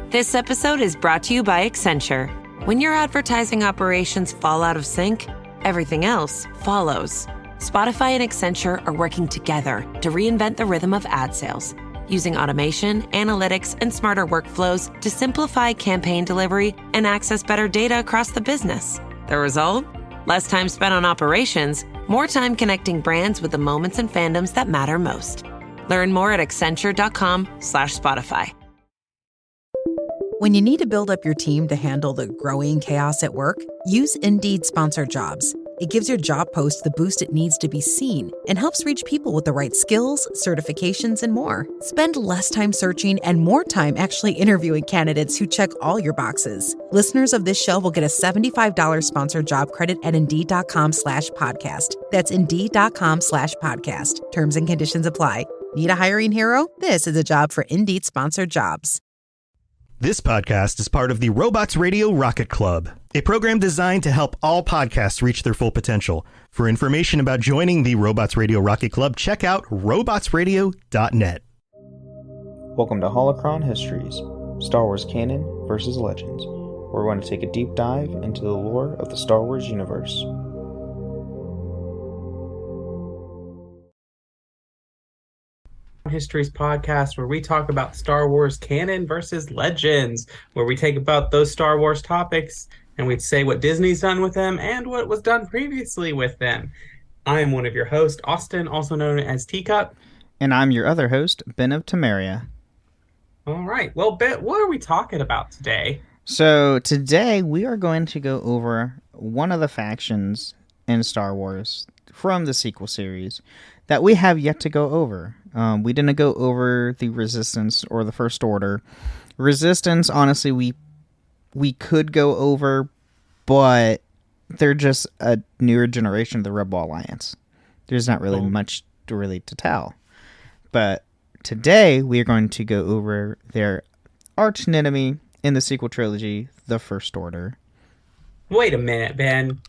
This episode is brought to you by Accenture. When your advertising operations fall out of sync, everything else follows. Spotify and Accenture are working together to reinvent the rhythm of ad sales, using automation, analytics, and smarter workflows to simplify campaign delivery and access better data across the business. The result? Less time spent on operations, more time connecting brands with the moments and fandoms that matter most. Learn more at accenture.com/Spotify. When you need to build up your team to handle the growing chaos at work, use Indeed Sponsored Jobs. It gives your job post the boost it needs to be seen and helps reach people with the right skills, certifications, and more. Spend less time searching and more time actually interviewing candidates who check all your boxes. Listeners of this show will get a $75 sponsored job credit at Indeed.com/podcast. That's Indeed.com/podcast. Terms and conditions apply. Need a hiring hero? This is a job for Indeed Sponsored Jobs. This podcast is part of the Robots Radio Rocket Club, a program designed to help all podcasts reach their full potential. For information about joining the Robots Radio Rocket Club, check out robotsradio.net. Welcome to Holocron Histories, Star Wars Canon versus Legends, where we're going to take a deep dive into the lore of the Star Wars universe. Histories podcast, where we talk about Star Wars canon versus legends, where we take about those Star Wars topics and we'd say what Disney's done with them and what was done previously with them. I am one of your hosts, Austin, also known as Teacup. And I'm your other host, Ben of Temeria. All right. Well, Ben, what are we talking about today? So today we are going to go over one of the factions in Star Wars from the sequel series that we have yet to go over. We didn't go over the Resistance or the First Order. Resistance, honestly, we could go over, but they're just a newer generation of the Rebel Alliance. There's not really much to tell. But today we are going to go over their arch enemy in the sequel trilogy, the First Order. Wait a minute, Ben.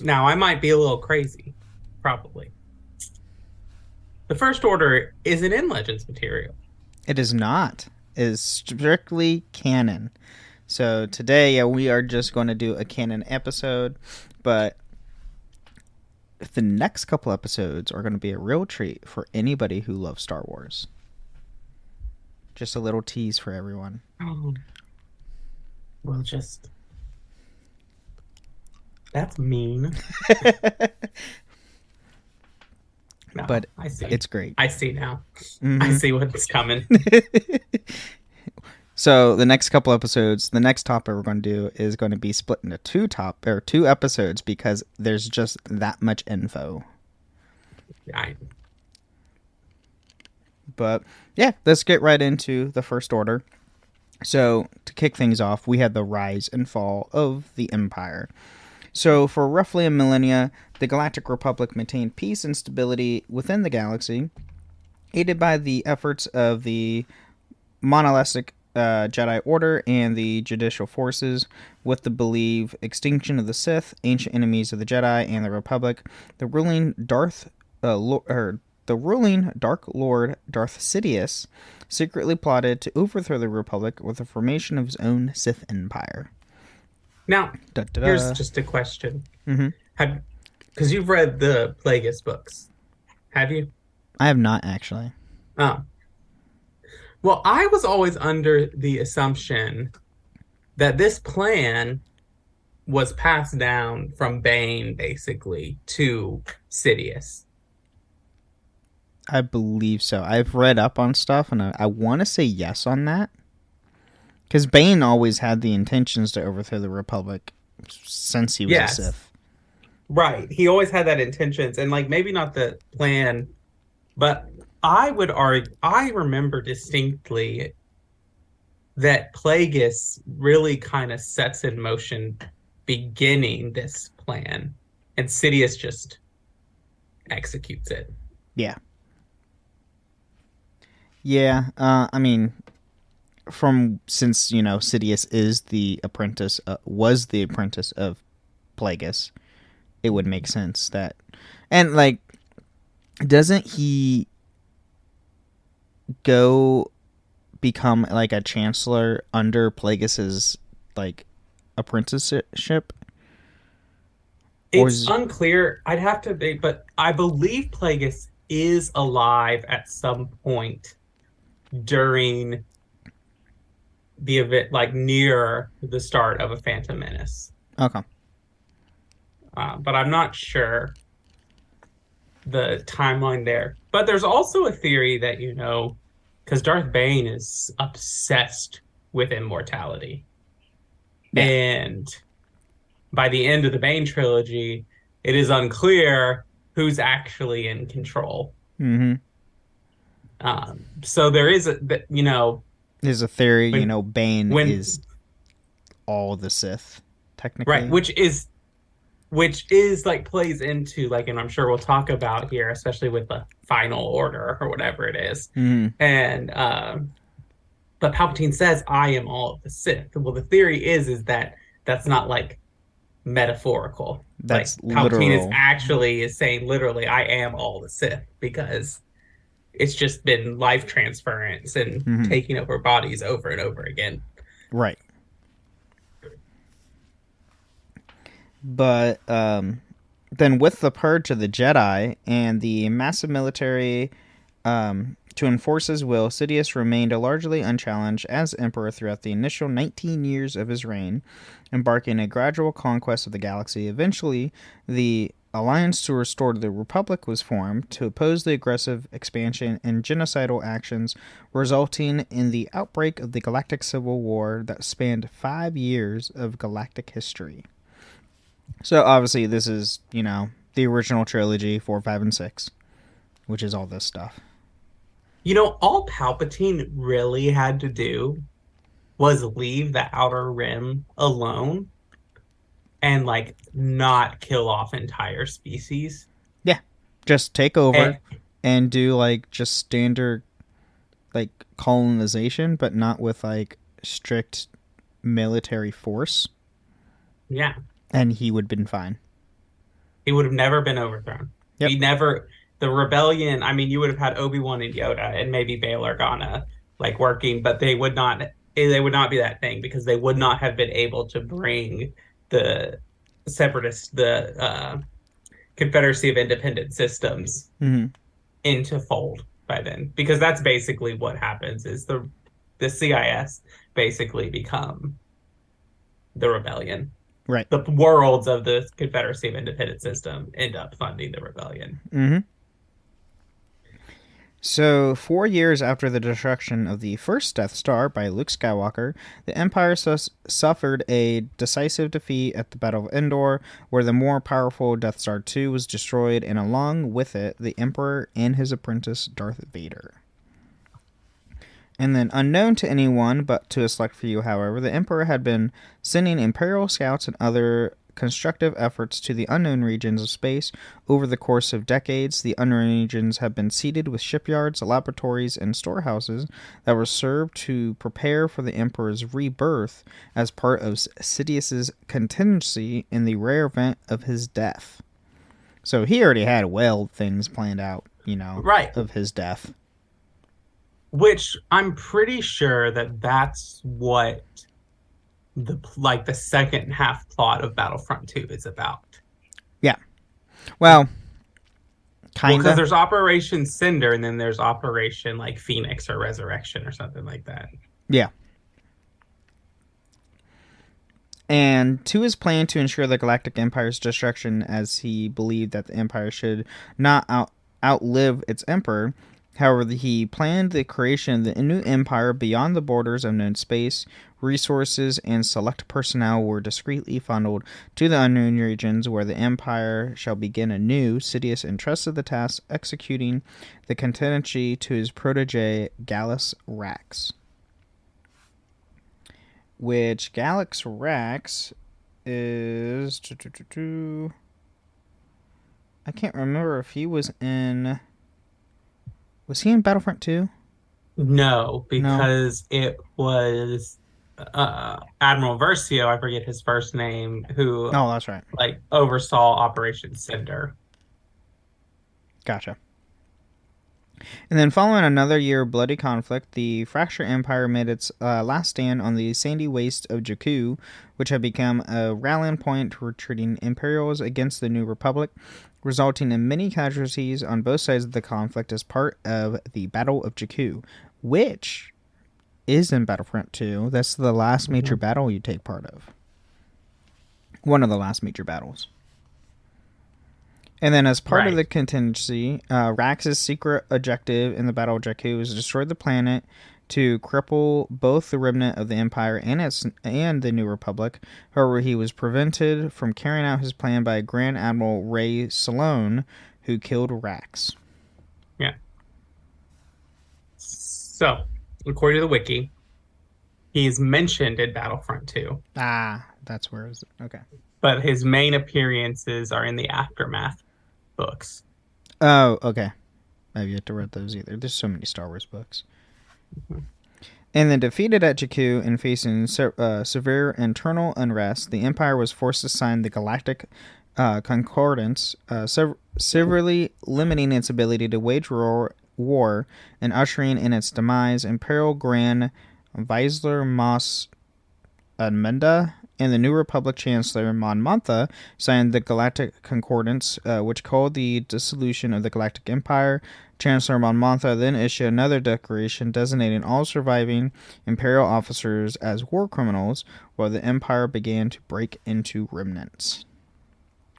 Now, I might be a little crazy. Probably. The First Order isn't in Legends material. It is not. It is strictly canon. So today, we are just going to do a canon episode, but the next couple episodes are going to be a real treat for anybody who loves Star Wars. Just a little tease for everyone. Oh. Well, that's mean. No, but I see. It's great. I see now. Mm-hmm. I see what's coming. So the next couple episodes, the next topic we're going to do is going to be split into two episodes because there's just that much info. Right. But yeah, let's get right into the First Order. So to kick things off, we had the rise and fall of the Empire. So for roughly a millennia, the Galactic Republic maintained peace and stability within the galaxy, aided by the efforts of the monolithic Jedi Order and the judicial forces. With the believed extinction of the Sith, ancient enemies of the Jedi and the Republic, the ruling Dark Lord Darth Sidious secretly plotted to overthrow the Republic with the formation of his own Sith Empire. Now, here's just a question. Mm-hmm. Because you've read the Plagueis books. Have you? I have not, actually. Oh. Well, I was always under the assumption that this plan was passed down from Bane, basically, to Sidious. I believe so. I've read up on stuff, and I want to say yes on that. Because Bane always had the intentions to overthrow the Republic since he was a Sith. Right. He always had that intentions, and maybe not the plan, but I would argue, I remember distinctly that Plagueis really kind of sets in motion beginning this plan, and Sidious just executes it. Yeah. Yeah, I mean, since Sidious is was the apprentice of Plagueis, it would make sense that, and doesn't he go become like a chancellor under Plagueis's like apprenticeship? It's unclear. I'd have to be, but I believe Plagueis is alive at some point during the event, like near the start of A Phantom Menace. Okay. But I'm not sure the timeline there. But there's also a theory that, because Darth Bane is obsessed with immortality. Yeah. And by the end of the Bane trilogy, it is unclear who's actually in control. Mm-hmm. So there is there's a theory, Bane is all the Sith, technically. Right, which is like plays into like, and I'm sure we'll talk about here, especially with the Final Order or whatever it is. Mm-hmm. And but Palpatine says, "I am all of the Sith." Well, the theory is that that's not like metaphorical. That's like Palpatine literal. is saying literally, "I am all the Sith," because it's just been life transference and taking over bodies over and over again. Right. But then with the purge of the Jedi and the massive military to enforce his will, Sidious remained largely unchallenged as Emperor throughout the initial 19 years of his reign, embarking a gradual conquest of the galaxy. Eventually, the Alliance to Restore the Republic was formed to oppose the aggressive expansion and genocidal actions, resulting in the outbreak of the Galactic Civil War that spanned 5 years of galactic history. So obviously this is, the original trilogy, 4, 5, and 6, which is all this stuff. All Palpatine really had to do was leave the Outer Rim alone and, like, not kill off entire species. Yeah. Just take over and do, like, just standard, like, colonization, but not with, like, strict military force. Yeah. And he would have been fine. He would have never been overthrown. Yep. The rebellion, I mean, you would have had Obi-Wan and Yoda and maybe Bail Organa, like, working, but they would not be that thing, because they would not have been able to bring the separatists, the Confederacy of Independent Systems into fold by then, because that's basically what happens is the CIS basically become the rebellion. Right. The worlds of the Confederacy of Independent System end up funding the rebellion. Mm-hmm. So, 4 years after the destruction of the first Death Star by Luke Skywalker, the Empire suffered a decisive defeat at the Battle of Endor, where the more powerful Death Star 2 was destroyed, and along with it, the Emperor and his apprentice, Darth Vader. And then, unknown to anyone but to a select few, however, the Emperor had been sending Imperial scouts and other constructive efforts to the unknown regions of space. Over the course of decades, the unknown regions have been seeded with shipyards, laboratories, and storehouses that were served to prepare for the Emperor's rebirth as part of Sidious's contingency in the rare event of his death. So he already had well things planned out, right, of his death. Which I'm pretty sure that's what the second half plot of Battlefront 2 is about. Yeah. Well, kind of. Because there's Operation Cinder, and then there's Operation, like, Phoenix or Resurrection or something like that. Yeah. And to his plan to ensure the Galactic Empire's destruction, as he believed that the Empire should not outlive its Emperor. However, he planned the creation of the new empire beyond the borders of known space. Resources and select personnel were discreetly funneled to the unknown regions where the empire shall begin anew. Sidious entrusted the task executing the contingency to his protege, Gallus Rax. Which Gallus Rax is... I can't remember if he was in... Was he in Battlefront 2? No, because it was Admiral Versio, I forget his first name, who... Oh, that's right. Like, oversaw Operation Cinder. Gotcha. And then following another year of bloody conflict, the fractured empire made its last stand on the sandy waste of Jakku, which had become a rallying point to retreating Imperials against the New Republic, resulting in many casualties on both sides of the conflict as part of the Battle of Jakku, which is in Battlefront 2. That's the last major battle you take part of. One of the last major battles. And then as part of the contingency, Rax's secret objective in the Battle of Jakku was to destroy the planet to cripple both the remnant of the Empire and the New Republic. However, he was prevented from carrying out his plan by Grand Admiral Ray Salone, who killed Rax. Yeah. So, according to the wiki, he's mentioned in Battlefront 2. Ah, that's where it is. Okay. But his main appearances are in the Aftermath books. Oh, okay. I've yet to read those either. There's so many Star Wars books. Mm-hmm. And then defeated at Jakku and facing severe internal unrest, the Empire was forced to sign the Galactic Concordance, severely limiting its ability to wage war and ushering in its demise. Imperial Grand Vizier Mos Amenda and the New Republic Chancellor Mon Mothma signed the Galactic Concordance, which called the dissolution of the Galactic Empire. Chancellor Mon Mothma then issued another declaration designating all surviving Imperial officers as war criminals, while the Empire began to break into remnants.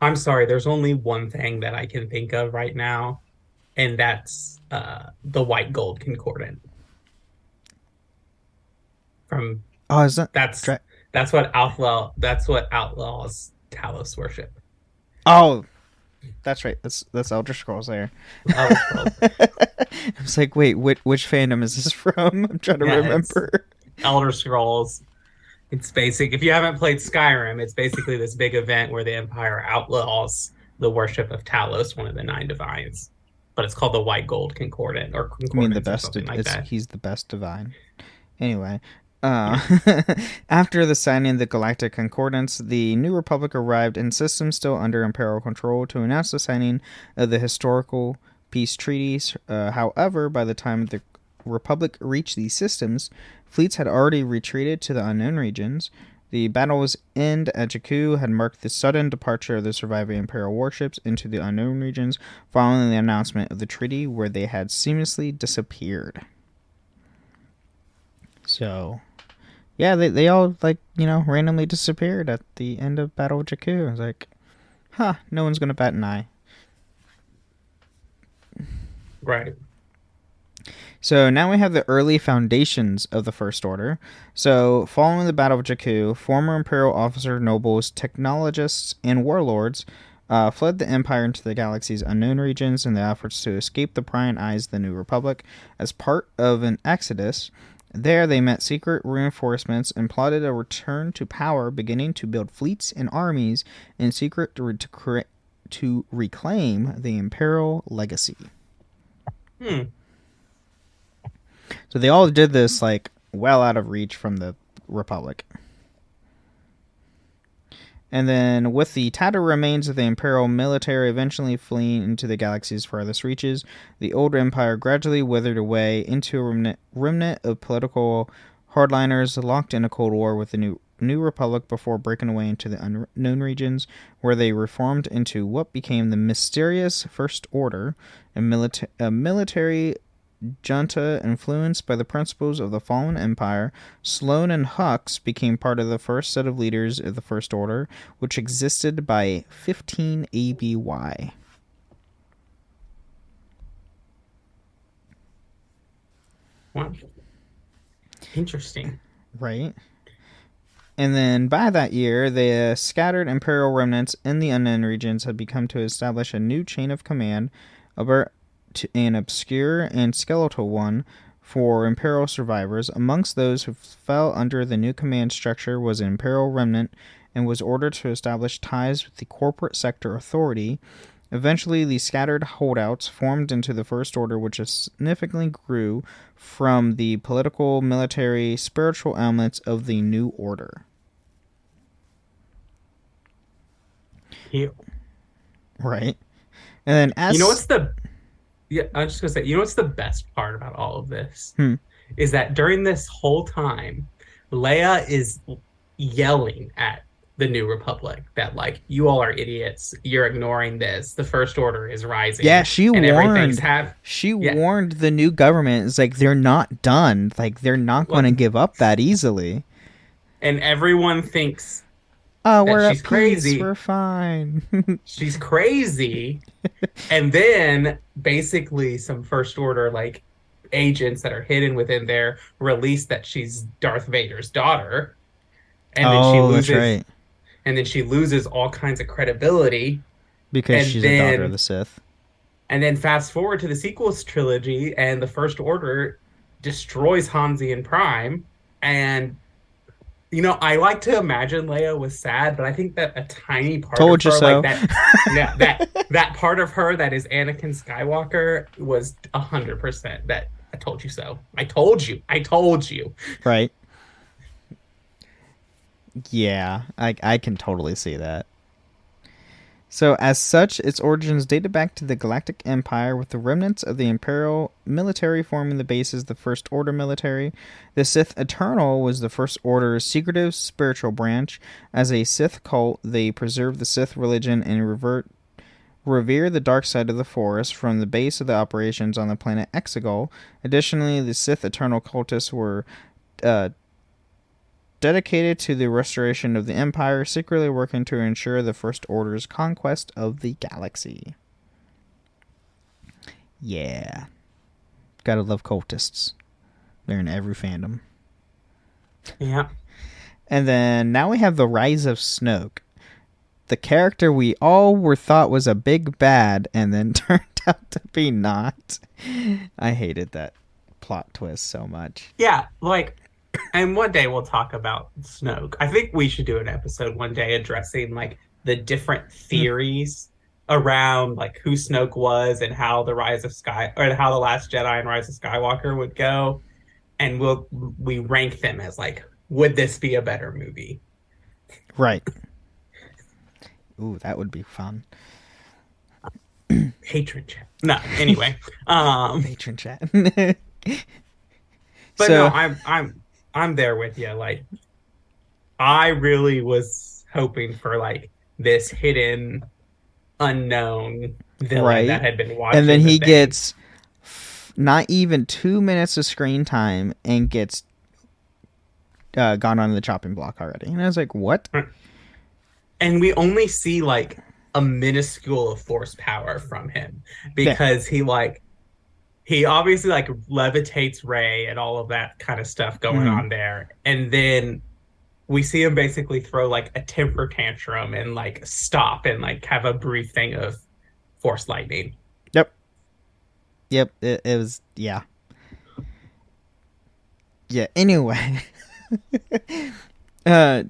I'm sorry, there's only one thing that I can think of right now, and that's the White Gold Concordant. Is that that's what outlaws Talos worship. Oh, that's right. That's Elder Scrolls there. Elder Scrolls. I was like, wait, which fandom is this from? I'm trying to remember. Elder Scrolls. It's basic. If you haven't played Skyrim, it's basically this big event where the Empire outlaws the worship of Talos, one of the 9 divines. But it's called the White Gold Concordant, or Concordance, I mean the best. He's the best divine. Anyway. After the signing of the Galactic Concordance, the New Republic arrived in systems still under Imperial control to announce the signing of the historical peace treaties. However, by the time the Republic reached these systems, fleets had already retreated to the unknown regions. The battle's end at Jakku had marked the sudden departure of the surviving Imperial warships into the unknown regions following the announcement of the treaty, where they had seamlessly disappeared. So, yeah, they all, randomly disappeared at the end of Battle of Jakku. I was like, no one's going to bat an eye. Right. So now we have the early foundations of the First Order. So, following the Battle of Jakku, former Imperial officer, nobles, technologists, and warlords fled the Empire into the galaxy's unknown regions in the efforts to escape the prying eyes of the New Republic. As part of an exodus, there they met secret reinforcements and plotted a return to power, beginning to build fleets and armies in secret to reclaim the Imperial legacy. So they all did this, well out of reach from the Republic. And then, with the tattered remains of the Imperial military eventually fleeing into the galaxy's farthest reaches, the old Empire gradually withered away into a remnant of political hardliners locked in a Cold War with the New Republic before breaking away into the unknown regions, where they reformed into what became the mysterious First Order, a military junta influenced by the principles of the fallen empire. Sloane and Hux became part of the first set of leaders of the First Order, which existed by 15 ABY. Wow. Interesting. Right. And then by that year, the scattered Imperial remnants in the unknown regions had become to establish a new chain of command, an obscure and skeletal one for Imperial survivors. Amongst those who fell under the new command structure was an Imperial remnant and was ordered to establish ties with the corporate sector authority. Eventually, the scattered holdouts formed into the First Order, which significantly grew from the political, military, spiritual elements of the New Order. Ew. Right. And then what's the Yeah, I'm just gonna say, what's the best part about all of this? Hmm. Is that during this whole time, Leia is yelling at the New Republic that, like, you all are idiots. You're ignoring this. The First Order is Yeah, rising, she and everything's warned. have She yeah. warned the new government. It's like they're not done. Like they're not going Like, to give up that easily. and everyone thinks Oh, that we're she's at peace. crazy. We're fine. She's crazy. And then basically some First Order like agents that are hidden within there release that she's Darth Vader's daughter. And then she Oh, that's loses right. and then she loses all kinds of credibility. Because And she's a daughter of then the Sith. fast forward to the sequels trilogy, and the First Order destroys Hanzi Prime. And I like to imagine Leia was sad, but I think that a tiny part Told of you her, so. like that part of her that is Anakin Skywalker was 100% that I told you so. I told you. I told you. Right. Yeah, I can totally see that. So, as such, its origins dated back to the Galactic Empire, with the remnants of the Imperial military forming the basis of the First Order military. The Sith Eternal was the First Order's secretive spiritual branch. As a Sith cult, they preserve the Sith religion and revere the dark side of the Force from the base of the operations on the planet Exegol. Additionally, the Sith Eternal cultists were dedicated to the restoration of the Empire, secretly working to ensure the First Order's conquest of the galaxy. Yeah. Gotta love cultists. They're in every fandom. Yeah. And then now we have the rise of Snoke. The character we all were thought was a big bad and then turned out to be not. I hated that plot twist so much. Yeah, like, and one day we'll talk about Snoke. I think we should do an episode one day addressing like the different theories around like who Snoke was and how the how the Last Jedi and Rise of Skywalker would go, and we rank them as like, would this be a better movie? Right. Ooh, that would be fun. Patron chat. No, anyway. Patron chat. But so, no, I'm there with you. Like, I really was hoping for like this hidden, unknown villain that had been watching. And then he gets not even 2 minutes of screen time and gets gone on the chopping block already. And I was like, what? And we only see like a minuscule of force power from him because he obviously like levitates Rey and all of that kind of stuff going on there. And then we see him basically throw like a temper tantrum and like stop and like have a brief thing of force lightning. Yep. It was, yeah. Yeah. Anyway,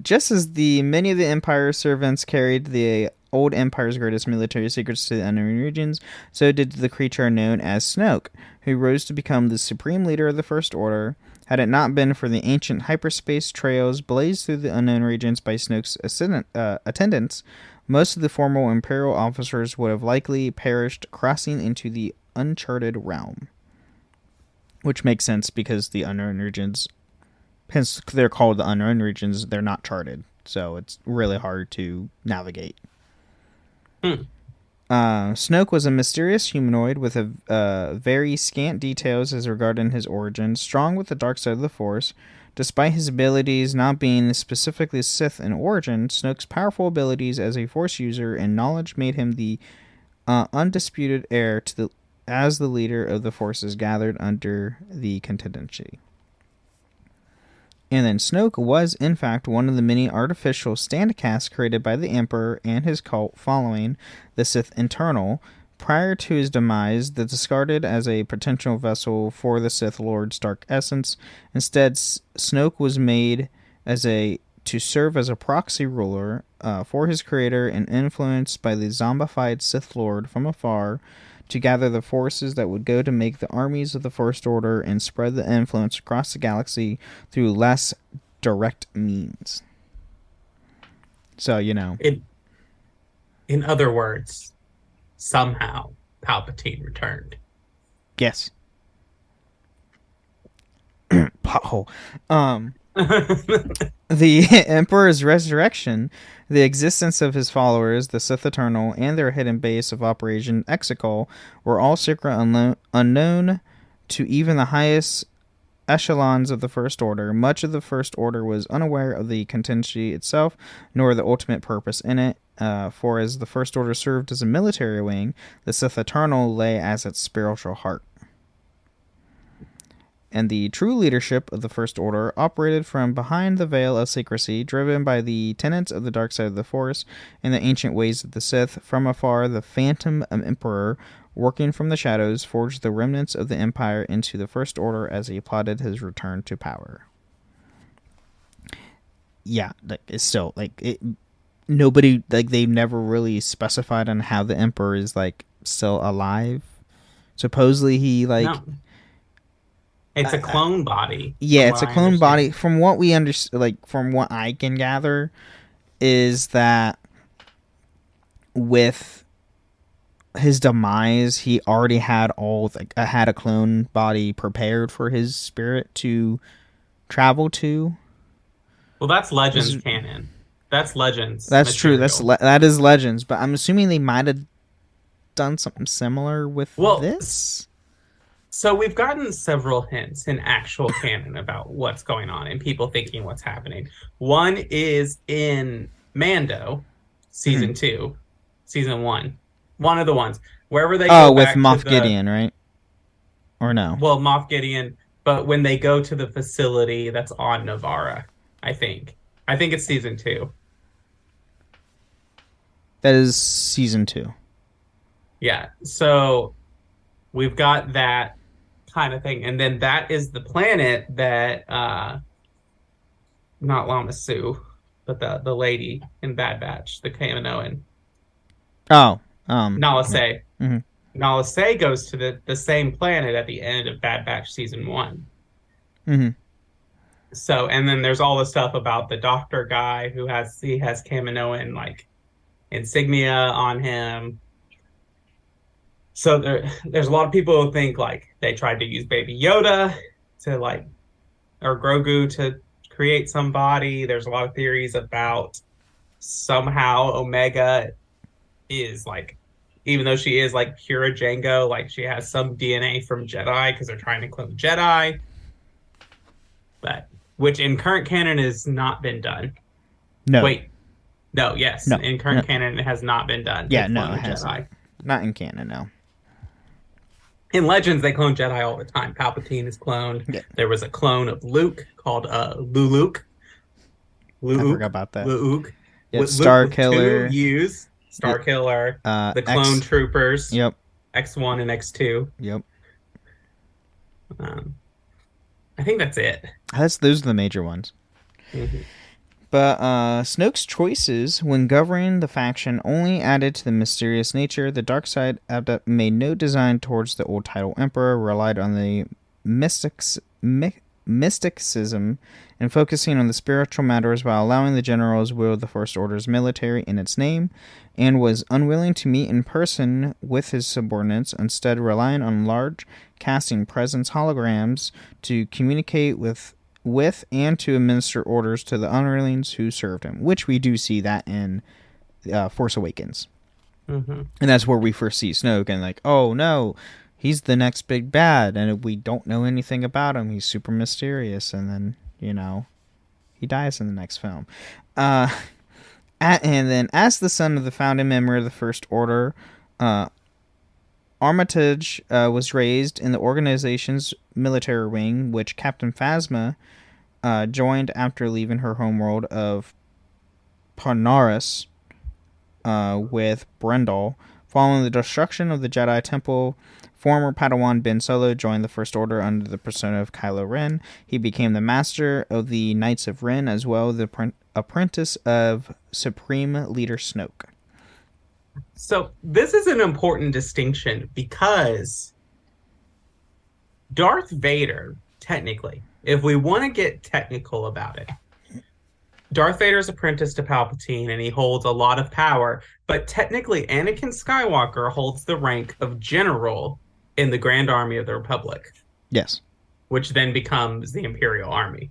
just as many of the Empire's servants carried the old Empire's greatest military secrets to the unknown regions, so did the creature known as Snoke, who rose to become the supreme leader of the First Order. Had it not been for the ancient hyperspace trails blazed through the unknown regions by Snoke's attendants, most of the former Imperial officers would have likely perished crossing into the uncharted realm. Which makes sense because the unknown regions, hence they're called the unknown regions, they're not charted. So it's really hard to navigate. Snoke was a mysterious humanoid with very scant details as regarding his origins, strong with the dark side of the Force. Despite his abilities not being specifically Sith in origin, Snoke's powerful abilities as a Force user and knowledge made him the undisputed heir to as the leader of the forces gathered under the contingency. And then Snoke was, in fact, one of the many artificial standcasts created by the Emperor and his cult following the Sith Eternal. Prior to his demise, discarded as a potential vessel for the Sith Lord's dark essence. Instead, Snoke was made to serve as a proxy ruler for his creator and influenced by the zombified Sith Lord from afar to gather the forces that would go to make the armies of the First Order and spread the influence across the galaxy through less direct means. So, In other words, somehow Palpatine returned. Yes. Pothole. The Emperor's resurrection, the existence of his followers, the Sith Eternal, and their hidden base of Operation Exegol were all secret unknown to even the highest echelons of the First Order. Much of the First Order was unaware of the contingency itself, nor the ultimate purpose in it. For as the First Order served as a military wing, the Sith Eternal lay as its spiritual heart. And the true leadership of the First Order operated from behind the veil of secrecy, driven by the tenets of the dark side of the Force and the ancient ways of the Sith. From afar, the Phantom Emperor, working from the shadows, forged the remnants of the Empire into the First Order as he plotted his return to power. Yeah, like it's still nobody, like, they've never really specified on how the Emperor is like still alive. Supposedly he No. It's a clone body. Yeah, it's a clone body. From what we understand, like from what I can gather, is that with his demise, he already had had a clone body prepared for his spirit to travel to. Well, that's Legends canon. That's Legends. That's material. true. That is Legends. But I'm assuming they might have done something similar with this. So we've gotten several hints in actual canon about what's going on and people thinking what's happening. One is in Mando, season 2, season 1. One of the ones. Wherever they go with back Moff Gideon, right? Or no? Well, Moff Gideon, but when they go to the facility that's on Navarra, I think. I think it's season 2. That is season 2. Yeah, so we've got that kind of thing. And then that is the planet that, not Lama Su, but the lady in Bad Batch, the Kaminoan. Oh. Nala Se. Mm-hmm. Nala Se goes to the same planet at the end of Bad Batch season 1. Mm-hmm. So, and then there's all the stuff about the doctor guy who has Kaminoan, like, insignia on him. So there's a lot of people who think, like, they tried to use Baby Yoda to, like, or Grogu to create somebody. There's a lot of theories about somehow Omega is, like, even though she is, like, pure Jango, like, she has some DNA from Jedi because they're trying to clone Jedi. But, which in current canon has not been done. No. Wait. No, yes. No. In current canon, it has not been done. Yeah, no, it hasn't. Not in canon, no. In Legends, they clone Jedi all the time. Palpatine is cloned. Yeah. There was a clone of Luke called Luke. I forgot about that. Luke. Yeah, Star Killer. Star Killer. The clone troopers. Yep. X1 and X2. Yep. I think that's it. Those are the major ones. Mm-hmm. But Snoke's choices when governing the faction only added to the mysterious nature. The dark side made no design towards the old title Emperor, relied on the mysticism and focusing on the spiritual matters while allowing the generals wield the First Order's military in its name, and was unwilling to meet in person with his subordinates, instead relying on large casting presence holograms to communicate with and to administer orders to the underlings who served him, which we do see that in Force Awakens. Mm-hmm. And that's where we first see Snoke, and like, oh no, he's the next big bad, and we don't know anything about him. He's super mysterious, and then, he dies in the next film. And then, as the son of the founding member of the First Order, Armitage was raised in the organization's military wing, which Captain Phasma joined after leaving her homeworld of Parnaras with Brendol. Following the destruction of the Jedi Temple, former Padawan Ben Solo joined the First Order under the persona of Kylo Ren. He became the master of the Knights of Ren, as well as the apprentice of Supreme Leader Snoke. So this is an important distinction because Darth Vader, technically, if we want to get technical about it, Darth Vader's apprenticed to Palpatine and he holds a lot of power, but technically Anakin Skywalker holds the rank of general in the Grand Army of the Republic, Yes. which then becomes the Imperial Army.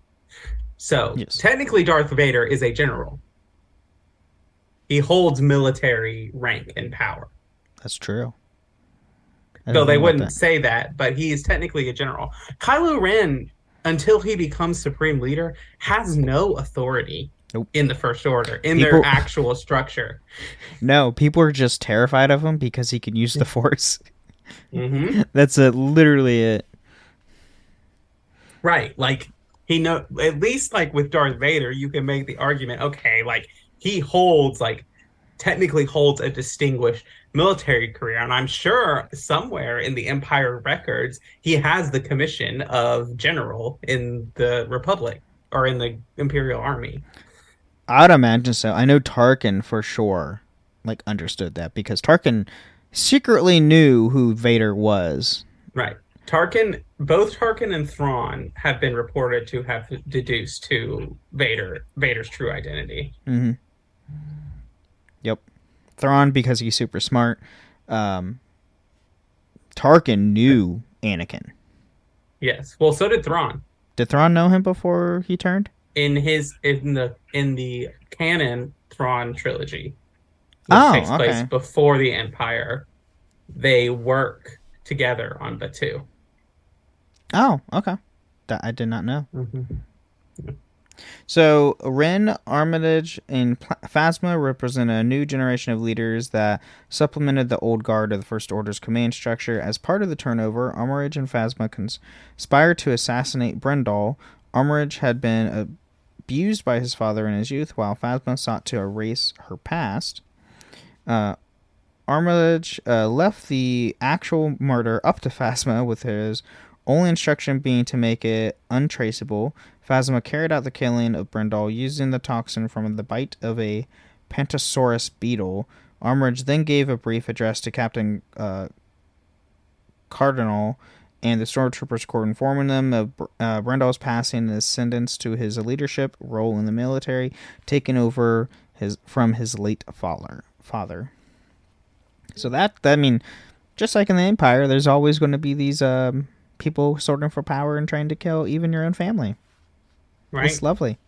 So Yes. technically, Darth Vader is a general. He holds military rank and power. That's true. Though they wouldn't say that, but he is technically a general. Kylo Ren, until he becomes Supreme Leader, has no authority in the First Order, in their actual structure. No, people are just terrified of him because he can use the Force. That's literally it. Right. Like, at least like with Darth Vader, you can make the argument, okay, like he technically holds a distinguished military career. And I'm sure somewhere in the Empire records, he has the commission of general in the Republic or in the Imperial Army. I'd imagine so. I know Tarkin for sure understood that because Tarkin secretly knew who Vader was. Right. Both Tarkin and Thrawn have been reported to have deduced to Vader's true identity. Mm-hmm. Yep. Thrawn because he's super smart. Tarkin knew Anakin. Yes. Well, so did Thrawn. Did Thrawn know him before he turned? In the canon Thrawn trilogy, which takes place before the Empire, they work together on Batuu. Oh, okay. That I did not know. Mm-hmm. So, Ren, Armitage, and Phasma represent a new generation of leaders that supplemented the old guard of the First Order's command structure. As part of the turnover, Armitage and Phasma conspired to assassinate Brendol. Armitage had been abused by his father in his youth, while Phasma sought to erase her past. Armitage left the actual murder up to Phasma, with his only instruction being to make it untraceable. Phasma carried out the killing of Brendol using the toxin from the bite of a Pantosaurus beetle. Armitage then gave a brief address to Captain Cardinal and the stormtroopers court, informing them of Brendol's passing and his sentence to his leadership role in the military, taking over from his late father. So that just like in the Empire, there's always going to be these people sorting for power and trying to kill even your own family. Right. It's lovely.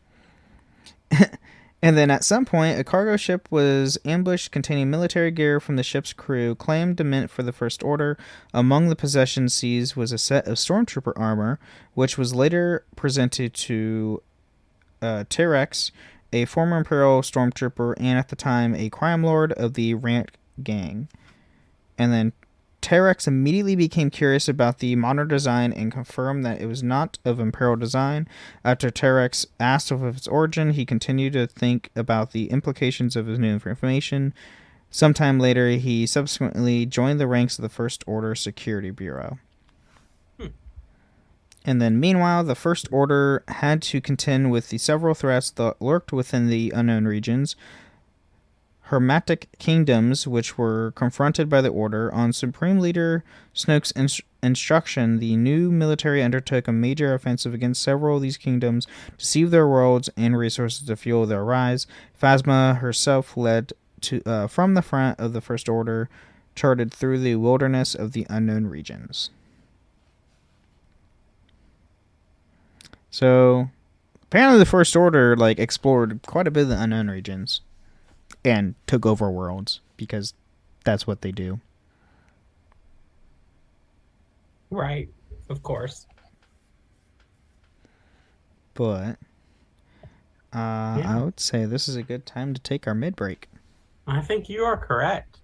And then at some point, a cargo ship was ambushed containing military gear from the ship's crew, claimed meant for the First Order. Among the possessions seized was a set of stormtrooper armor, which was later presented to Terex, a former Imperial stormtrooper and at the time a crime lord of the Rant gang. And then Terex immediately became curious about the modern design and confirmed that it was not of Imperial design. After Terex asked of its origin, he continued to think about the implications of his new information. Sometime later, he subsequently joined the ranks of the First Order Security Bureau. And then, meanwhile, the First Order had to contend with the several threats that lurked within the unknown regions. Hermetic kingdoms, which were confronted by the Order. On Supreme Leader Snoke's instruction, the new military undertook a major offensive against several of these kingdoms to seize their worlds and resources to fuel their rise. Phasma herself led from the front of the First Order, charted through the wilderness of the unknown regions. So, apparently the First Order explored quite a bit of the unknown regions. And took over worlds, because that's what they do. Right, of course. But I would say this is a good time to take our mid-break. I think you are correct.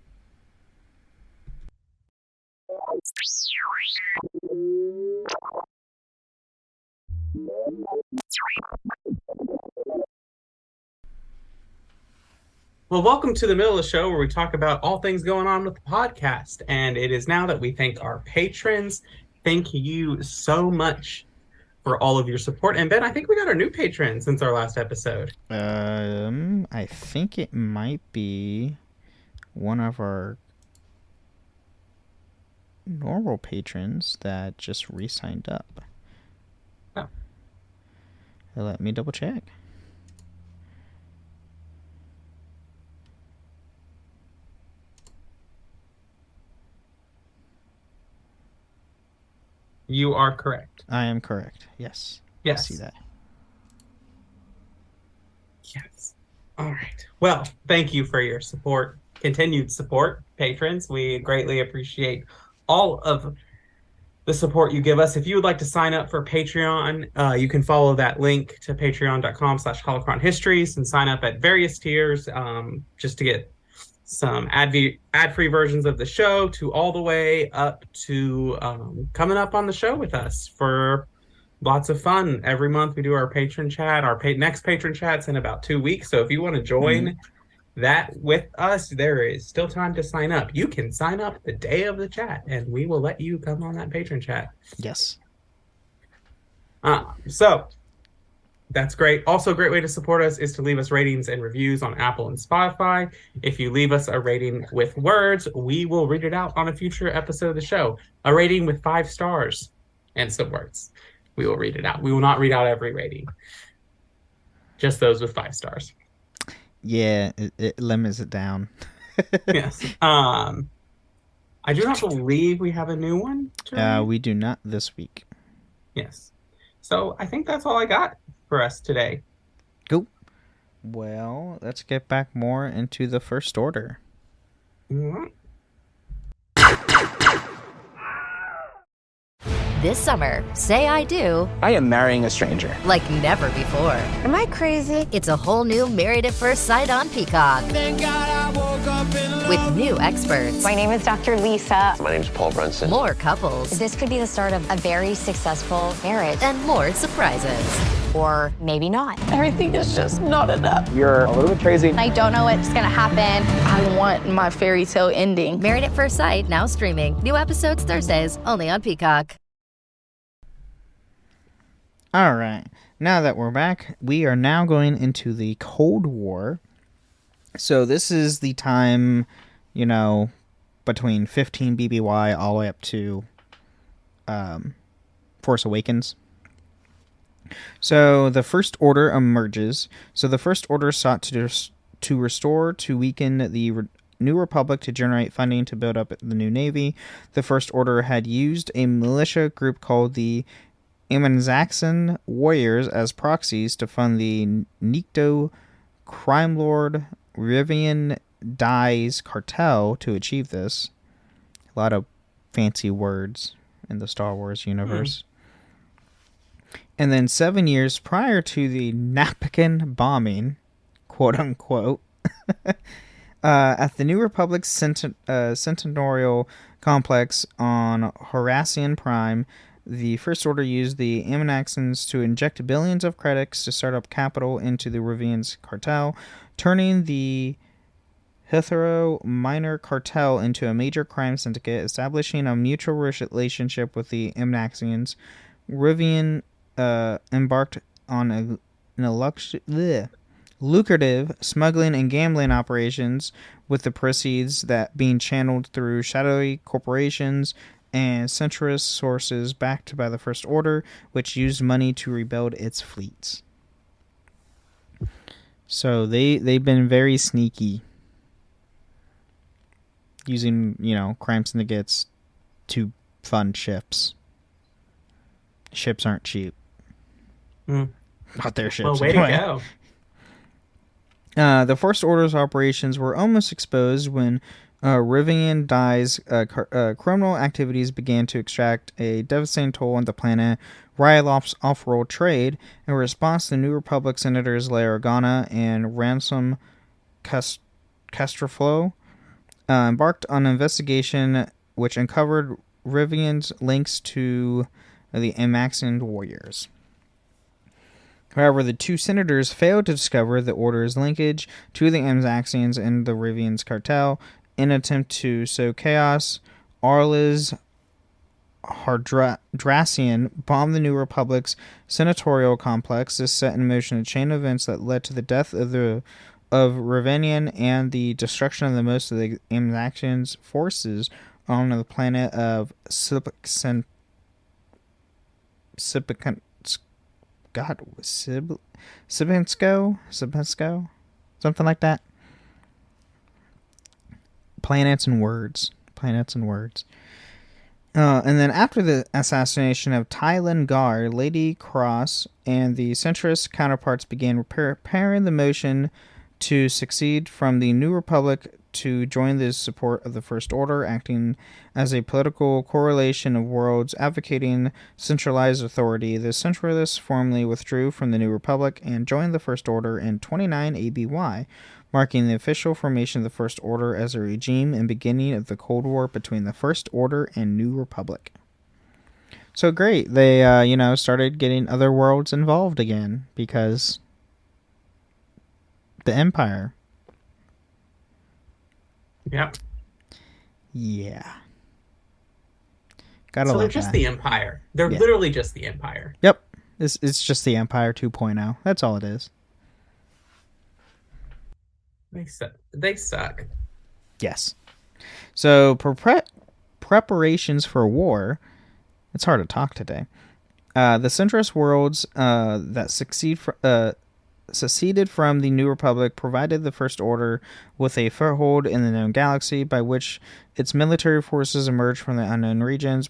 Well, welcome to the middle of the show where we talk about all things going on with the podcast. And it is now that we thank our patrons. Thank you so much for all of your support. And Ben, I think we got our new patron since our last episode. I think it might be one of our normal patrons that just re-signed up. Oh. Let me double check. You are correct. I am correct. Yes. Yes. I see that. Yes. All right. Well, thank you for your support, continued support, patrons. We greatly appreciate all of the support you give us. If you would like to sign up for Patreon, you can follow that link to patreon.com/holocron histories and sign up at various tiers just to get some ad-free versions of the show to all the way up to coming up on the show with us for lots of fun. Every month we do our patron chat. Our next patron chat's in about 2 weeks. So if you want to join that with us, there is still time to sign up. You can sign up the day of the chat and we will let you come on that patron chat. Yes. So that's great. Also, a great way to support us is to leave us ratings and reviews on Apple and Spotify. If you leave us a rating with words, we will read it out on a future episode of the show. A rating with 5 stars and some words. We will read it out. We will not read out every rating. Just those with 5 stars. Yeah, it limits it down. Yes. I do not believe we have a new one. We do not this week. Yes. So I think that's all I got for us today. Cool. Well, let's get back more into the First Order. Mm-hmm. This summer, say I do. I am marrying a stranger. Like never before. Am I crazy? It's a whole new Married at First Sight on Peacock. Thank God I woke up in love. With new experts. My name is Dr. Lisa. My name's Paul Brunson. More couples. This could be the start of a very successful marriage. And more surprises. Or maybe not. Everything is just not enough. You're a little bit crazy. I don't know what's gonna happen. I want my fairy tale ending. Married at First Sight, now streaming. New episodes Thursdays, only on Peacock. All right. Now that we're back, we are now going into the Cold War. So this is the time, between 15 BBY all the way up to Force Awakens. So the First Order emerges. So the First Order sought to restore, to weaken the New Republic to generate funding to build up the new Navy. The First Order had used a militia group called the Amanaxan Warriors as proxies to fund the Nikto crime lord Rivian Dai's cartel to achieve this. A lot of fancy words in the Star Wars universe. And then 7 years prior to the Napakan bombing, quote unquote, at the New Republic's Centenarial Complex on Horacian Prime, the First Order used the Amanaxans to inject billions of credits to start up capital into the Rivian's cartel, turning the Hithero minor cartel into a major crime syndicate, establishing a mutual relationship with the Amanaxians. Rivian embarked on lucrative smuggling and gambling operations, with the proceeds that being channeled through shadowy corporations and centrist sources backed by the First Order, which used money to rebuild its fleets. So they've been very sneaky, using crime syndicates to fund ships. Ships aren't cheap. Not their ships. Well, way anyway. to go. The First Order's operations were almost exposed when Rivian Dai's criminal activities began to extract a devastating toll on the planet. Ryloff's off-world trade. In response, the New Republic Senators Leia Organa and Ransom Castroflo embarked on an investigation which uncovered Rivian's links to the Amanaxan warriors. However, the two senators failed to discover the Order's linkage to the Amanaxians and the Rivian's cartel. In an attempt to sow chaos, Arliz Hardrassian bombed the New Republic's senatorial complex. This set in motion a chain of events that led to the death of Ravanian and the destruction of most of the Amanaxians' forces on the planet of Sibinsko, something like that. Planets and words. And then after the assassination of Tylan Gar, Lady Cross and the centrist counterparts began preparing the motion to succeed from the New Republic to join the support of the First Order, acting as a political correlation of worlds advocating centralized authority. The Centralists formally withdrew from the New Republic and joined the First Order in 29 ABY, marking the official formation of the First Order as a regime and beginning of the Cold War between the First Order and New Republic. So great, they started getting other worlds involved again because the Empire. Yep. Yeah. So they're just the Empire. They're literally just the Empire. Yep. It's just the Empire 2.0. That's all it is. They suck. Yes. So preparations for war. It's hard to talk today. The centrist worlds that seceded from the New Republic provided the First Order with a foothold in the known galaxy, by which its military forces emerged from the unknown regions,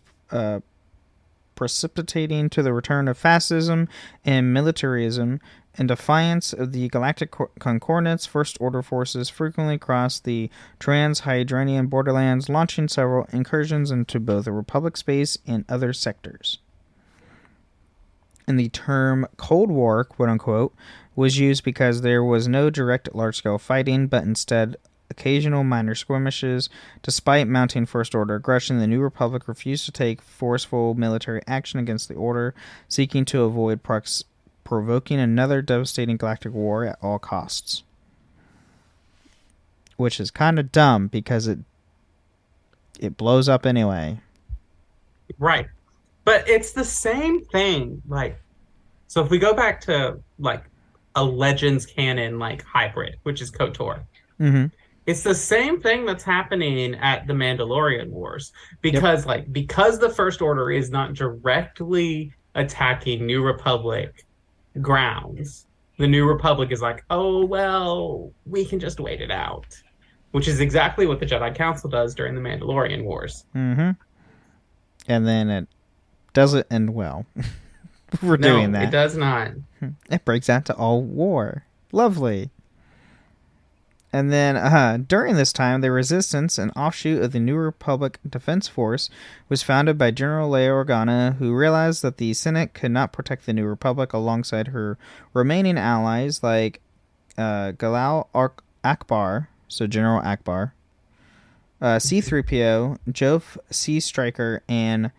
precipitating to the return of fascism and militarism. In defiance of the Galactic Concordance, First Order forces frequently crossed the trans-Hydranian borderlands, launching several incursions into both the Republic space and other sectors. And the term Cold War, quote-unquote, was used because there was no direct large-scale fighting, but instead occasional minor skirmishes. Despite mounting First Order aggression, the New Republic refused to take forceful military action against the Order, seeking to avoid provoking another devastating galactic war at all costs. Which is kind of dumb because it blows up anyway. Right. But it's the same thing. Like, so if we go back to like a Legends canon like hybrid, which is KOTOR, it's the same thing that's happening at the Mandalorian Wars. Because because the First Order is not directly attacking New Republic grounds, the New Republic is like, oh, well, we can just wait it out. Which is exactly what the Jedi Council does during the Mandalorian Wars. And then it doesn't end well. We're doing that. It does not. It breaks out to all war. Lovely. And then during this time, the Resistance, an offshoot of the New Republic Defense Force, was founded by General Leia Organa, who realized that the Senate could not protect the New Republic alongside her remaining allies like Galal Akbar, so General Akbar, C-3PO, Jove Sea Striker, and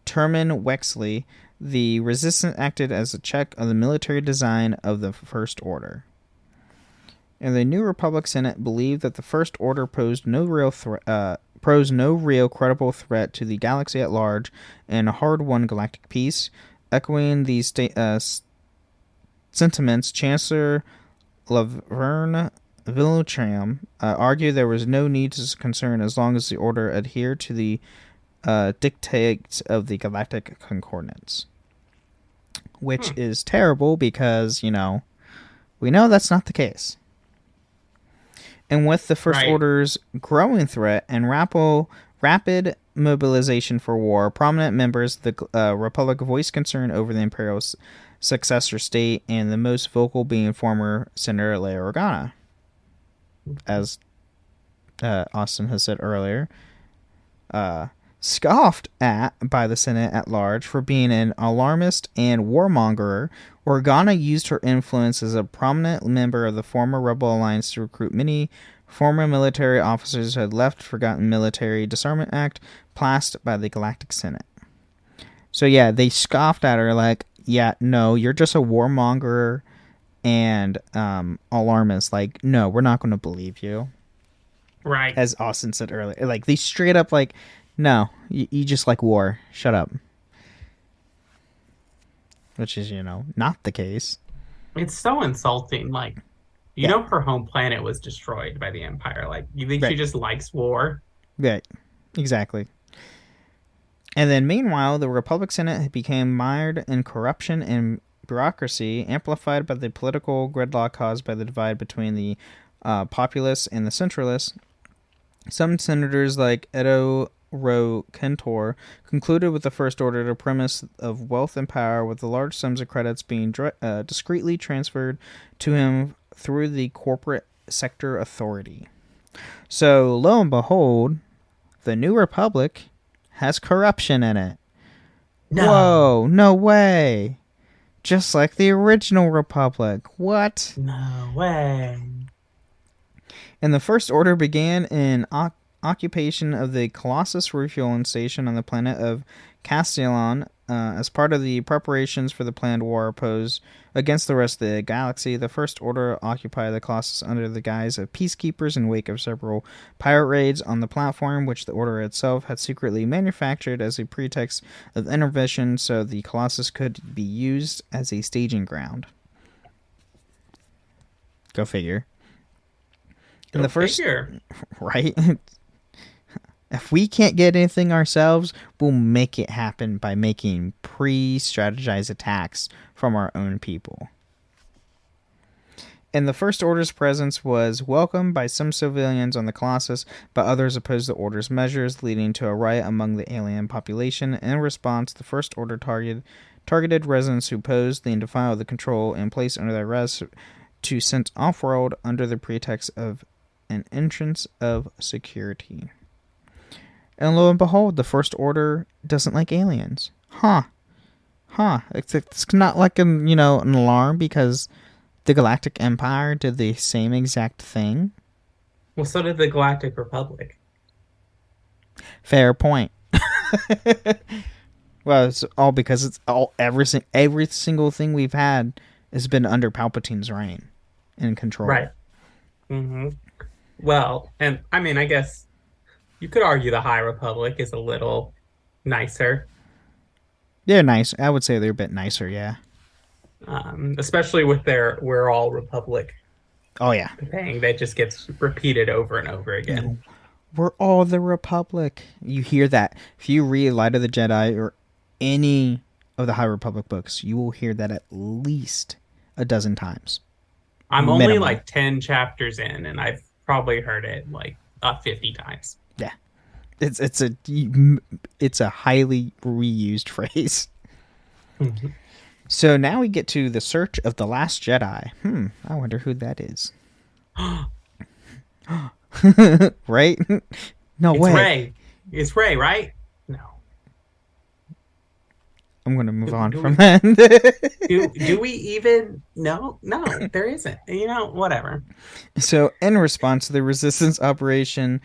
Termin Wexley. The Resistance acted as a check on the military design of the First Order. And the New Republic Senate believed that the First Order posed no real credible threat to the galaxy at large and a hard-won galactic peace. Echoing these sentiments, Chancellor Laverne Villetram argued there was no need to concern as long as the Order adhered to the dictates of the Galactic Concordance. Which is terrible because, we know that's not the case. And with the First Order's growing threat and rapid mobilization for war, prominent members of the Republic voiced concern over the Imperial successor state, and the most vocal being former Senator Leia Organa. As Austin has said earlier, scoffed at by the Senate at large for being an alarmist and warmonger, Organa used her influence as a prominent member of the former Rebel Alliance to recruit many former military officers who had left forgotten Military Disarmament Act passed by the Galactic Senate. So yeah, they scoffed at her like, yeah, no, you're just a warmonger and alarmist. Like, no, we're not going to believe you. Right. As Austin said earlier. Like, they straight up like, no, you just like war. Shut up. Which is, not the case. It's so insulting. Like, you know her home planet was destroyed by the Empire. Like, you think she just likes war? Right. Exactly. And then, meanwhile, the Republic Senate became mired in corruption and bureaucracy, amplified by the political gridlock caused by the divide between the populace and the centralists. Some senators like Edo Ro Kentor concluded with the First Order the premise of wealth and power, with the large sums of credits being discreetly transferred to him through the corporate sector authority. So, lo and behold, the New Republic has corruption in it. No. Whoa, no way. Just like the original Republic. What? No way. And the First Order began in occupation of the Colossus refueling station on the planet of Castellon as part of the preparations for the planned war posed against the rest of the galaxy. The First Order occupied the Colossus under the guise of peacekeepers in wake of several pirate raids on the platform, which the Order itself had secretly manufactured as a pretext of intervention so the Colossus could be used as a staging ground. Go figure. In the first, right? If we can't get anything ourselves, we'll make it happen by making pre-strategized attacks from our own people. And the First Order's presence was welcomed by some civilians on the Colossus, but others opposed the Order's measures, leading to a riot among the alien population. In response, the First Order targeted residents who opposed the defile of the control and placed under their arrest to sent off-world under the pretext of an entrance of security. And lo and behold, the First Order doesn't like aliens. Huh. It's not like an alarm because the Galactic Empire did the same exact thing. Well, so did the Galactic Republic. Fair point. Well, it's all because every single thing we've had has been under Palpatine's reign and control. Right. Mm-hmm. Well, and I mean, I guess you could argue the High Republic is a little nicer. They're nice. I would say they're a bit nicer, yeah. Especially with their "We're all Republic." Oh yeah, thing that just gets repeated over and over again. We're all the Republic. You hear that if you read Light of the Jedi or any of the High Republic books, you will hear that at least a dozen times. I'm only like 10 chapters in, and I've probably heard it like 50 times. Yeah, it's a highly reused phrase. Mm-hmm. So now we get to the search of the Last Jedi. I wonder who that is. Right? No it's way. Rey. It's Rey, right? No. I'm going to move on from that. do we even? No, there isn't. Whatever. So in response to the resistance operation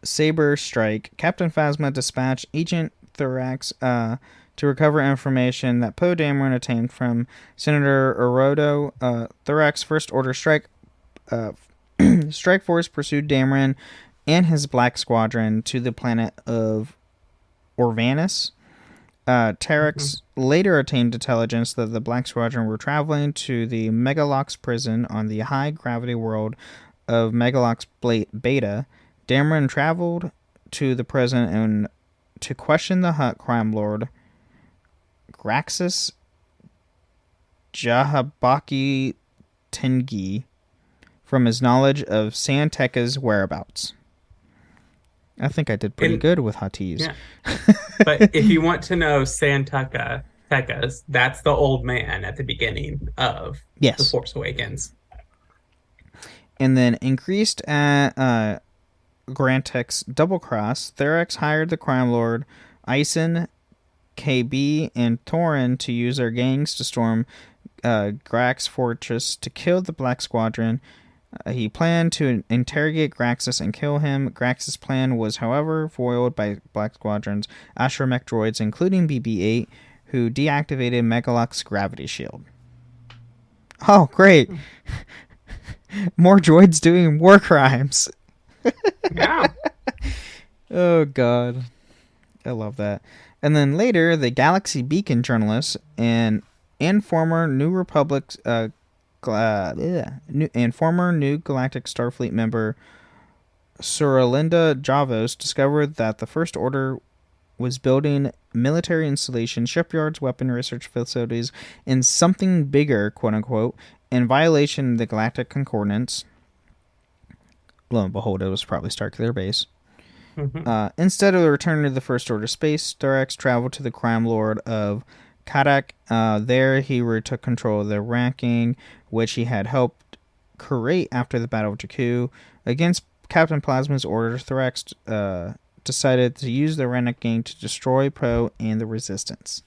Saber Strike, Captain Phasma dispatched Agent Thorax to recover information that Poe Dameron obtained from Senator Orodo. Thorax First Order Strike Force pursued Dameron and his Black Squadron to the planet of Orvanus. Terex later obtained intelligence that the Black Squadron were traveling to the Megalox prison on the high-gravity world of Megalox Beta. Dameron traveled to the prison and to question the Hutt crime lord Graxus Jahabaki Tengi from his knowledge of Santeca's whereabouts. I think I did pretty good with Huttese. Yeah. But if you want to know Santeca's, that's the old man at the beginning of The Force Awakens. And then increased at Grantech's Double Cross, Therex hired the crime lord Ison, KB, and Torin to use their gangs to storm Grax Fortress to kill the Black Squadron. He planned to interrogate Graxus and kill him. Graxus' plan was, however, foiled by Black Squadron's astromech droids, including BB-8, who deactivated Megalox's gravity shield. Oh, great. More droids doing war crimes. Yeah. Oh, God. I love that. And then later, the Galaxy Beacon journalist and former New Republic and former New Galactic Starfleet member Suralinda Javos discovered that the First Order was building military installations, shipyards, weapon research facilities, and something bigger, quote-unquote, in violation of the Galactic Concordance. Lo and behold, it was probably Starkiller Base. Instead of returning to the First Order space, Star X traveled to the crime lord of Kadak. There, he took control of the ranking, which he had helped create after the Battle of Jakku. Against Captain Plasma's orders, Thorax decided to use the Renegade to destroy Poe and the Resistance.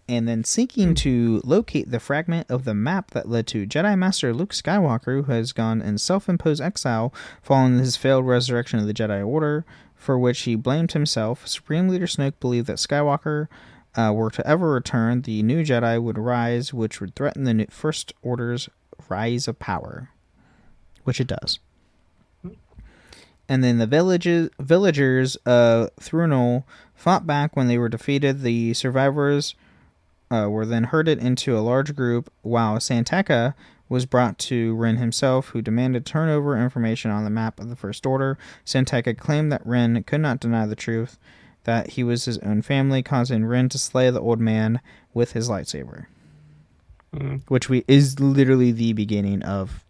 And then seeking to locate the fragment of the map that led to Jedi Master Luke Skywalker, who has gone in self-imposed exile following his failed resurrection of the Jedi Order, for which he blamed himself. Supreme Leader Snoke believed that Skywalker were to ever return, the new Jedi would rise, which would threaten the First Order's rise of power. Which it does. And then the villagers of Thrunol fought back when they were defeated. The survivors were then herded into a large group, while Santeca was brought to Ren himself, who demanded turnover information on the map of the First Order. Santeca claimed that Ren could not deny the truth, that he was his own family, causing Ren to slay the old man with his lightsaber. Which is literally the beginning of,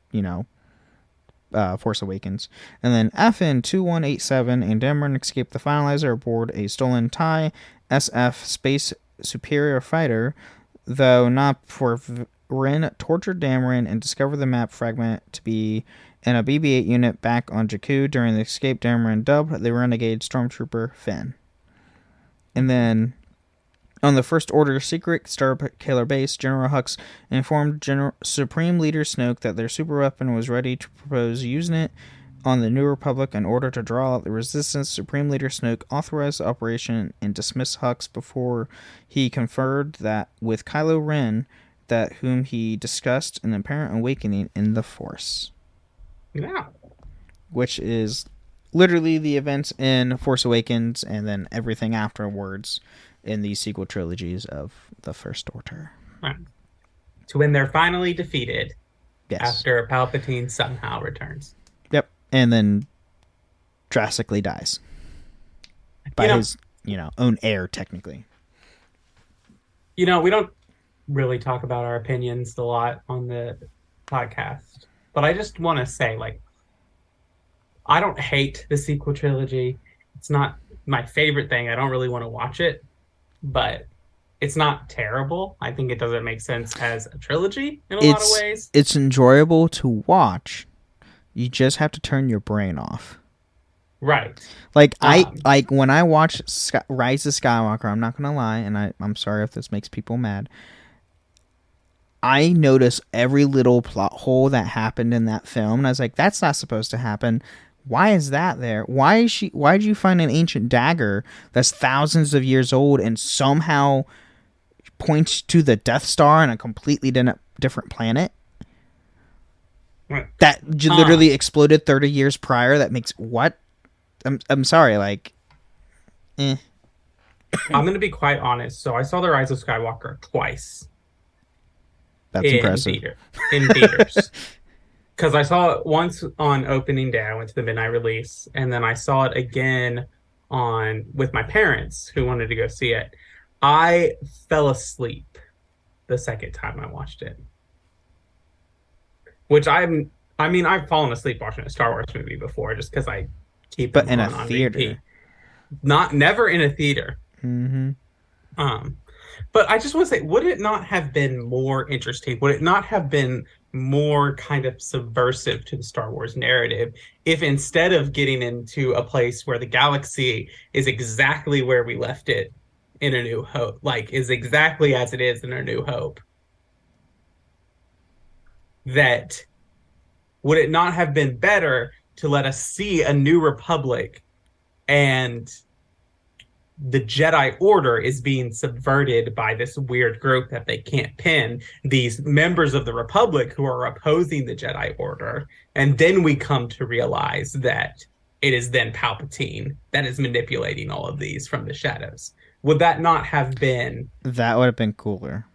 Force Awakens. And then FN 2187 and Dameron escaped the Finalizer aboard a stolen TIE SF Space Superior Fighter, though not for Ren tortured Dameron and discovered the map fragment to be in a BB-8 unit back on Jakku. During the escape, Dameron dubbed the Renegade Stormtrooper Finn. And then on the First Order secret Starkiller base, General Hux informed Supreme Leader Snoke that their superweapon was ready to propose using it on the New Republic in order to draw out the Resistance. Supreme Leader Snoke authorized the operation and dismissed Hux before he conferred that with Kylo Ren, that whom he discussed an apparent awakening in the Force. Yeah. Which is literally the events in Force Awakens and then everything afterwards in the sequel trilogies of the First Order. Right. To when they're finally defeated. Yes. After Palpatine somehow returns. Yep. And then drastically dies. By his, own heir, technically. We don't really talk about our opinions a lot on the podcast. But I just want to say, I don't hate the sequel trilogy. It's not my favorite thing. I don't really want to watch it. But it's not terrible. I think it doesn't make sense as a trilogy in a lot of ways. It's enjoyable to watch. You just have to turn your brain off. Right. When I watch Rise of Skywalker, I'm not gonna lie, and I'm sorry if this makes people mad. I notice every little plot hole that happened in that film, and I was like, that's not supposed to happen. Why is that there? Why did you find an ancient dagger that's thousands of years old and somehow points to the Death Star on a completely different planet? Right. That literally exploded 30 years prior. That makes what? I'm sorry, I'm going to be quite honest. So I saw The Rise of Skywalker twice. That's impressive. In theaters. Because I saw it once on opening day. I went to the midnight release, and then I saw it again with my parents who wanted to go see it. I fell asleep the second time I watched it. Which I've fallen asleep watching a Star Wars movie before, just because I keep them on theater. Repeat. Never in a theater. Mm-hmm. But I just want to say, would it not have been more interesting? Would it not have been more kind of subversive to the Star Wars narrative if instead of getting into a place where the galaxy is exactly where we left it in A New Hope, is exactly as it is in A New Hope, that would it not have been better to let us see a New Republic and the Jedi Order is being subverted by this weird group that they can't pin, these members of the Republic who are opposing the Jedi Order. And then we come to realize that it is then Palpatine that is manipulating all of these from the shadows. Would that not have been... That would have been cooler.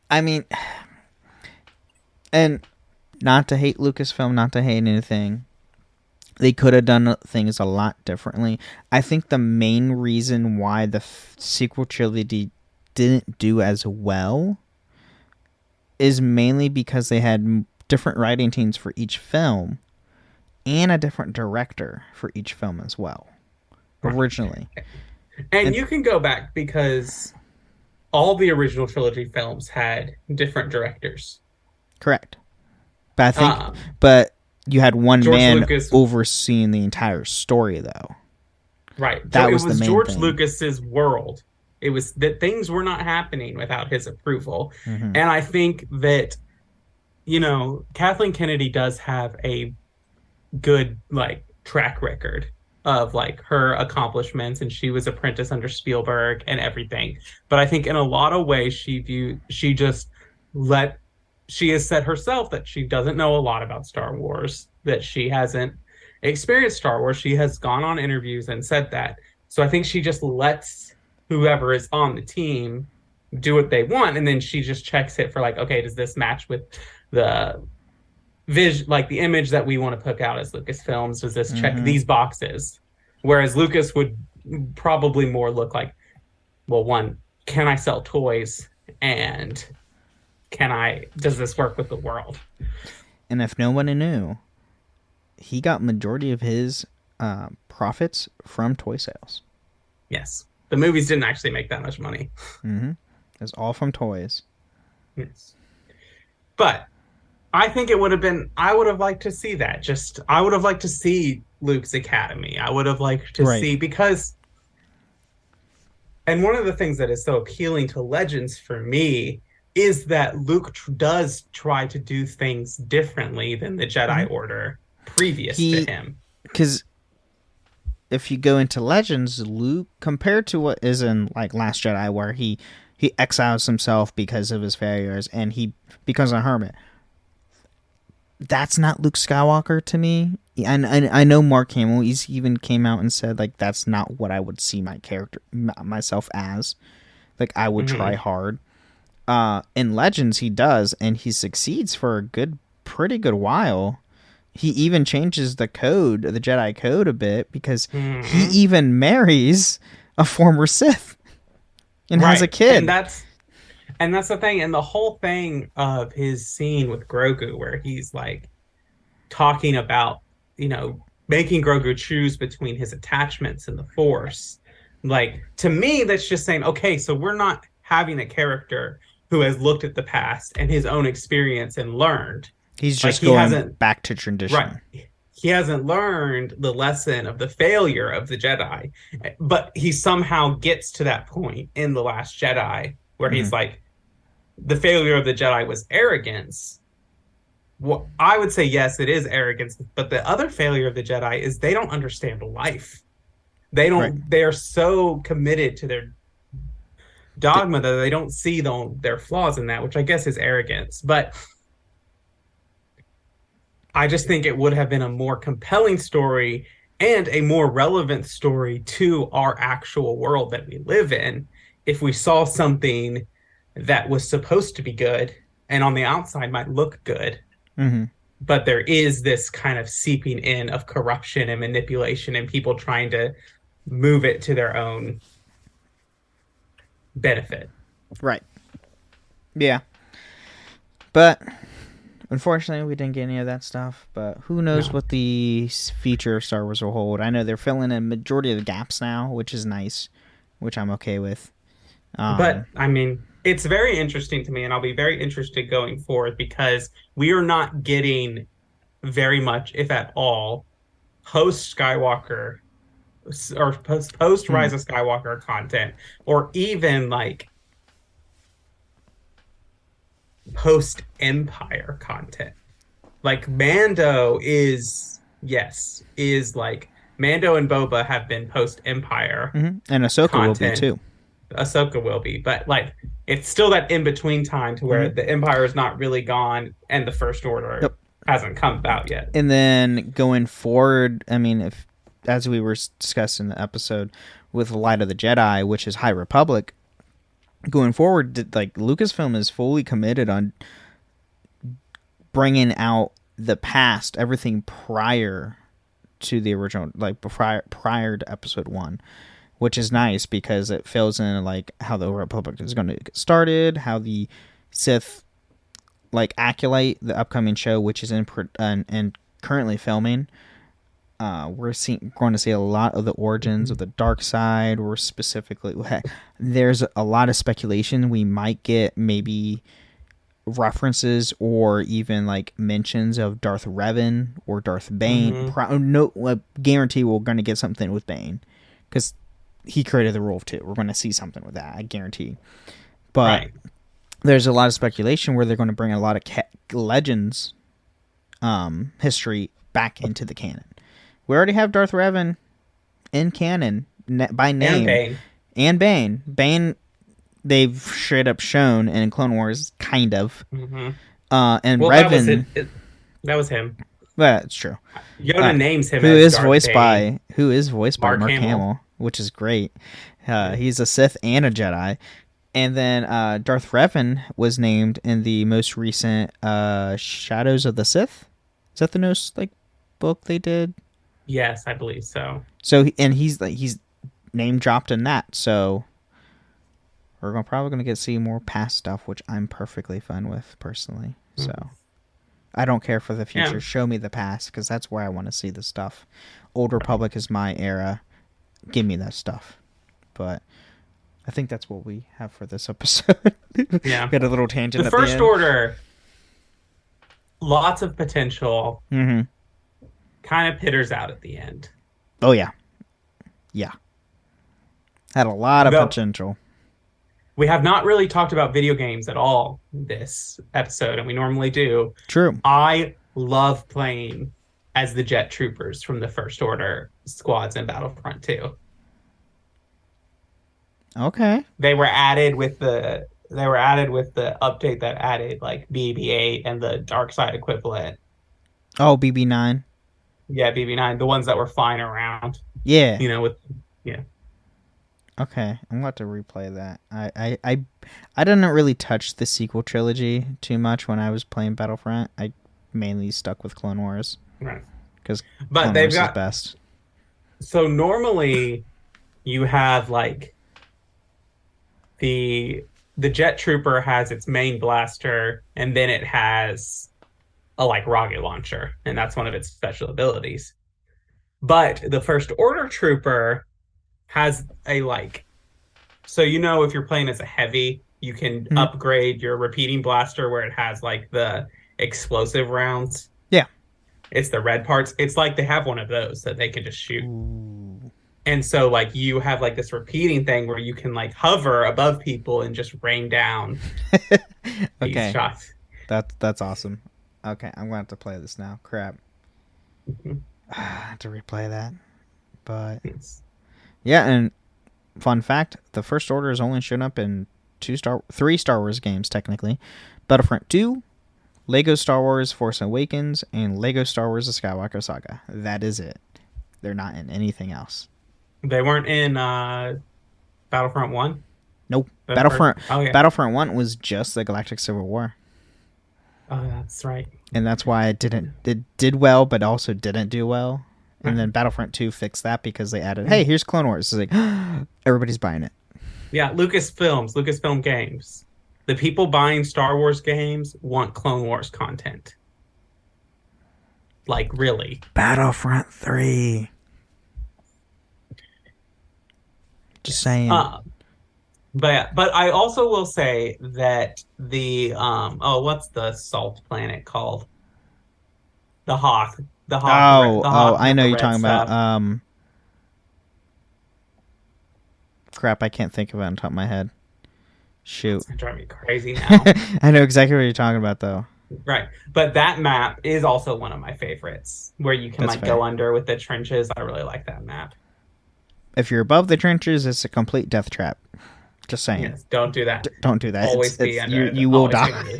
I mean, and not to hate Lucasfilm, not to hate anything, they could have done things a lot differently. I think the main reason why the sequel trilogy didn't do as well is mainly because they had different writing teams for each film. and a different director for each film as well, originally. And you can go back because all the original trilogy films had different directors. Correct. But I think, but you had one George man Lucas overseeing the entire story, though. Right. That it was the main George thing. Lucas's world. It was that things were not happening without his approval. Mm-hmm. And I think that, you know, Kathleen Kennedy does have a good, like, track record of, like, her accomplishments, and she was apprentice under Spielberg and everything. But I think in a lot of ways she has said herself that she doesn't know a lot about Star Wars, that she hasn't experienced Star Wars. She has gone on interviews and said that. So I think she just lets whoever is on the team do what they want, and then she just checks it for, like, okay, does this match with the like the image that we want to put out as Lucasfilms? Does this check these boxes? Whereas Lucas would probably more look like, well, one, can I sell toys, and does this work with the world? And if no one knew, he got majority of his profits from toy sales. Yes. The movies didn't actually make that much money. Mm-hmm. It's all from toys. Yes. But I think it would have been, I would have liked to see that. I would have liked to see Luke's Academy. I would have liked to see, because, and one of the things that is so appealing to Legends for me is that Luke does try to do things differently than the Jedi Order previous to him. Because if you go into Legends, Luke, compared to what is in, like, Last Jedi, where he exiles himself because of his failures and he becomes a hermit, that's not Luke Skywalker to me. And I know Mark Hamill, he's even came out and said, like, that's not what I would see myself as. Like, I would try hard. In Legends, he does, and he succeeds for a pretty good while. He even changes the Jedi code a bit, because he even marries a former Sith and has a kid. And that's the thing. And the whole thing of his scene with Grogu, where he's, like, talking about, you know, making Grogu choose between his attachments and the Force. Like, to me, that's just saying, okay, so we're not having a character who has looked at the past and his own experience and learned. He's just going back to tradition. Right. He hasn't learned the lesson of the failure of the Jedi, but he somehow gets to that point in The Last Jedi where he's like, the failure of the Jedi was arrogance. Well, I would say, yes, it is arrogance, but the other failure of the Jedi is they don't understand life. They are so committed to their dogma that they don't see their flaws in that, which I guess is arrogance. But I just think it would have been a more compelling story and a more relevant story to our actual world that we live in if we saw something that was supposed to be good and on the outside might look good. But there is this kind of seeping in of corruption and manipulation and people trying to move it to their own benefit. Right. Yeah. But unfortunately, we didn't get any of that stuff. But who knows what the future of Star Wars will hold. I know they're filling in majority of the gaps now, which is nice, which I'm okay with. But, I mean, it's very interesting to me, and I'll be very interested going forward, because we are not getting very much, if at all, post-Skywalker or post-Rise of Skywalker content, or even, like, post-Empire content. Like, Mando is like, Mando and Boba have been post-Empire. And Ahsoka will be, too. Ahsoka will be, but, like, it's still that in-between time to where the Empire is not really gone and the First Order hasn't come about yet. And then going forward, I mean, if, as we were discussing in the episode with Light of the Jedi, which is High Republic, going forward, like, Lucasfilm is fully committed on bringing out the past, everything prior to the original, like, prior to Episode 1. Which is nice because it fills in, like, how the Republic is going to get started, how the Sith, like, Acolyte, the upcoming show, which is and currently filming, We're going to see a lot of the origins of the dark side. There's a lot of speculation. We might get maybe references or even like mentions of Darth Revan or Darth Bane. Guarantee we're going to get something with Bane because he created the rule of two. We're going to see something with that, I guarantee. But there's a lot of speculation where they're going to bring a lot of Legends history back into the canon. We already have Darth Revan in canon by name. And Bane. Bane, they've straight up shown in Clone Wars, kind of. Mm-hmm. And Revan... That was him. Well, it's true. Yoda names him who as is Darth voiced Bane. Who is voiced by Mark Hamill, which is great. He's a Sith and a Jedi. And then Darth Revan was named in the most recent Shadows of the Sith. Is that the newest book they did? Yes, I believe so. So he's name dropped in that. So we're probably going to get to see more past stuff, which I'm perfectly fine with personally. So I don't care for the future. Yeah. Show me the past because that's where I want to see the stuff. Old Republic is my era. Give me that stuff. But I think that's what we have for this episode. Yeah, got a little tangent. The First Order, lots of potential. Mm-hmm. Kind of pitters out at the end. Oh yeah, had a lot of potential. We have not really talked about video games at all this episode, and we normally do. True. I love playing as the Jet Troopers from the First Order squads in Battlefront 2. Okay. They were added with the update that added BB-8 and the dark side equivalent. Oh, BB-9. Yeah, BB-9, the ones that were flying around. Yeah. Okay, I'm about to replay that. I didn't really touch the sequel trilogy too much when I was playing Battlefront. I mainly stuck with Clone Wars. Right. Because Clone Wars is best. So normally you have the Jet Trooper has its main blaster, and then it has a rocket launcher, and that's one of its special abilities. But the First Order Trooper has a so if you're playing as a heavy, you can upgrade your repeating blaster where it has the explosive rounds. Yeah, it's the red parts. It's they have one of those that they can just shoot. Ooh. And so you have this repeating thing where you can hover above people and just rain down these shots. That's awesome. Okay, I'm going to have to play this now. Crap. Mm-hmm. I have to replay that. But yeah, and fun fact, the First Order has only shown up in 3 Star Wars games technically. Battlefront 2, Lego Star Wars Force Awakens, and Lego Star Wars The Skywalker Saga. That is it. They're not in anything else. They weren't in Battlefront 1? Nope. Battlefront 1 was just the Galactic Civil War. Oh, that's right. And that's why it did well, but also didn't do well. And then Battlefront 2 fixed that because they added, hey, here's Clone Wars. It's everybody's buying it. Yeah, Lucasfilm Games. The people buying Star Wars games want Clone Wars content. Really. Battlefront 3. Just saying. But I also will say that the what's the salt planet called? The Hoth. The Hoth. I know you're talking about. Crap, I can't think of it on top of my head. Shoot. It's gonna drive me crazy now. I know exactly what you're talking about, though. Right, but that map is also one of my favorites, where you can go under with the trenches. I really like that map. If you're above the trenches, it's a complete death trap. Just saying. Yes, don't do that. Don't do that. Always be under. You will die.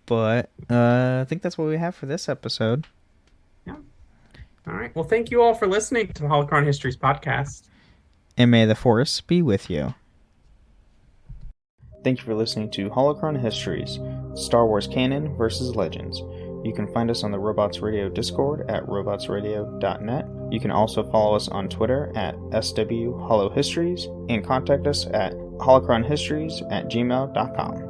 But I think that's what we have for this episode. Yeah. All right. Well, thank you all for listening to the Holocron Histories podcast. And may the Force be with you. Thank you for listening to Holocron Histories, Star Wars Canon versus Legends. You can find us on the Robots Radio Discord at robotsradio.net. You can also follow us on Twitter at SWHoloHistories and contact us at holocronhistories@gmail.com.